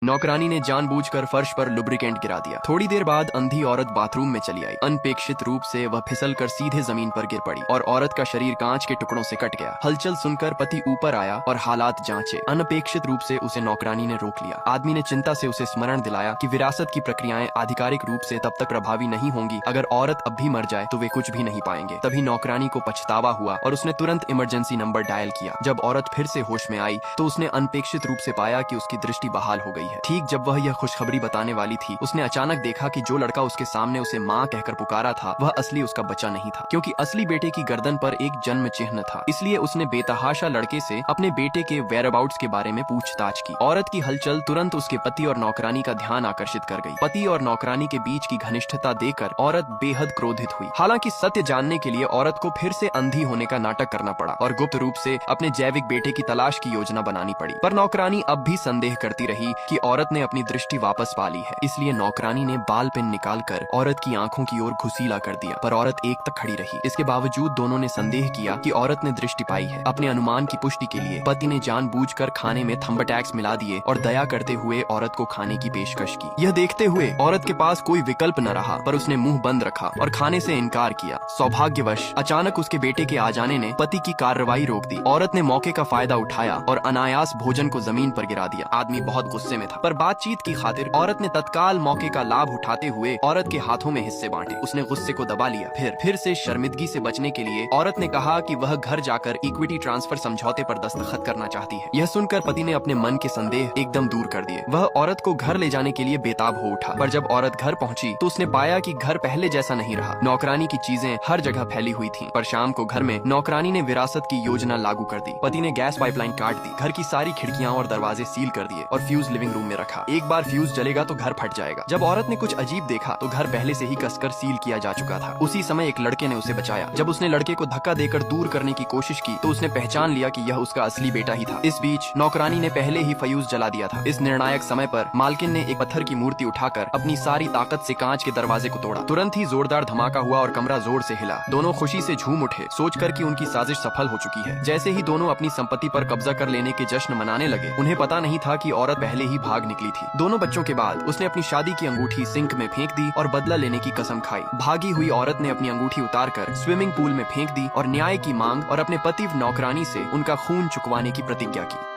नौकरानी ने जानबूझकर फर्श पर लुब्रिकेंट गिरा दिया। थोड़ी देर बाद अंधी औरत बाथरूम में चली आई। अनपेक्षित रूप से वह फिसलकर सीधे जमीन पर गिर पड़ी और औरत का शरीर कांच के टुकड़ों से कट गया। हलचल सुनकर पति ऊपर आया और हालात जांचे। अनपेक्षित रूप से उसे नौकरानी ने रोक लिया। आदमी ने चिंता से उसे स्मरण दिलाया कि विरासत की प्रक्रियाएं आधिकारिक रूप से तब तक प्रभावी नहीं होंगी। अगर औरत अब भी मर जाए तो वे कुछ भी नहीं पाएंगे। तभी नौकरानी को पछतावा हुआ और उसने तुरंत इमरजेंसी नंबर डायल किया। जब औरत फिर से होश में आई तो उसने अनपेक्षित रूप से पाया कि उसकी दृष्टि बहाल हो गई है। ठीक जब वह खुशखबरी बताने वाली थी, उसने अचानक देखा कि जो लड़का उसके सामने उसे माँ कहकर पुकारा था वह असली उसका बच्चा नहीं था, क्योंकि असली बेटे की गर्दन पर एक जन्म चिन्ह था। इसलिए उसने बेतहाशा लड़के से अपने बेटे के वेयरअबाउट्स के बारे में पूछताछ की। औरत की हलचल तुरंत उसके पति और नौकरानी का ध्यान आकर्षित कर गई। पति और नौकरानी के बीच की घनिष्ठता देखकर औरत बेहद क्रोधित हुई। हालांकि सत्य जानने के लिए औरत को फिर से अंधी होने का नाटक करना पड़ा और गुप्त रूप से अपने जैविक बेटे की तलाश की योजना बनानी पड़ी। पर नौकरानी अब भी संदेह करती रही कि औरत ने अपनी दृष्टि वापस पा ली है। इसलिए नौकरानी ने बाल पेन निकालकर औरत की आंखों की ओर घुसीला कर दिया, पर औरत एक तक खड़ी रही। इसके बावजूद दोनों ने संदेह किया कि औरत ने दृष्टि पाई है। अपने अनुमान की पुष्टि के लिए पति ने जानबूझकर खाने में थम्बटैक्स मिला दिए और दया करते हुए औरत को खाने की पेशकश की। यह देखते हुए औरत के पास कोई विकल्प न रहा, पर उसने मुंह बंद रखा और खाने से इनकार किया। सौभाग्यवश अचानक उसके बेटे के आ जाने ने पति की कार्रवाई रोक दी। औरत ने मौके का फायदा उठाया और अनायास भोजन को जमीन पर गिरा दिया। आदमी बहुत गुस्से में था, पर बातचीत की खातिर औरत ने तत्काल मौके का लाभ उठाते हुए औरत के हाथों में हिस्से बांटे। उसने गुस्से को दबा लिया। फिर से शर्मिंदगी से बचने के लिए औरत ने कहा कि वह घर जाकर इक्विटी ट्रांसफर समझौते पर दस्तखत करना चाहती है। यह सुनकर पति ने अपने मन के संदेह एकदम दूर कर दिए। वह औरत को घर ले जाने के लिए बेताब हो उठा, पर जब औरत घर पहुंची तो उसने पाया कि घर पहले जैसा नहीं रहा। नौकरानी की चीजें हर जगह फैली हुई थीं। पर शाम को घर में नौकरानी ने विरासत की योजना लागू कर दी। पति ने गैस पाइपलाइन काट दी, घर की सारी खिड़कियां और दरवाजे सील कर दिए और फ्यूज लिविंग रूम में रखा। एक बार फ्यूज जलेगा तो घर फट जाएगा। जब औरत ने कुछ अजीब देखा तो घर पहले से ही कसकर सील किया जा चुका था। उसी समय एक लड़के ने उसे बचाया। जब उसने लड़के को धक्का देकर दूर करने की कोशिश की तो उसने पहचान लिया कि यह उसका असली बेटा ही था। इस बीच नौकरानी ने पहले ही फ्यूज जला दिया था। इस निर्णायक समय पर मालकिन ने एक पत्थर की मूर्ति उठाकर अपनी सारी ताकत से कांच के दरवाजे को तोड़ा। तुरंत ही जोरदार धमाका हुआ और कमरा जोर से हिला। दोनों खुशी से झूम उठे, सोचकर कि उनकी साजिश सफल हो चुकी है। जैसे ही दोनों अपनी संपत्ति पर कब्जा कर लेने के जश्न मनाने लगे, उन्हें पता नहीं था कि औरत पहले ही भाग निकली थी। दोनों बच्चों के बाद उसने अपनी शादी की अंगूठी सिंक में फेंक दी और बदला लेने की कसम खाई। भागी हुई औरत ने अपनी अंगूठी उतारकर स्विमिंग पूल में फेंक दी और न्याय की मांग और अपने पति नौकरानी से उनका खून चुकवाने की प्रतिज्ञा की।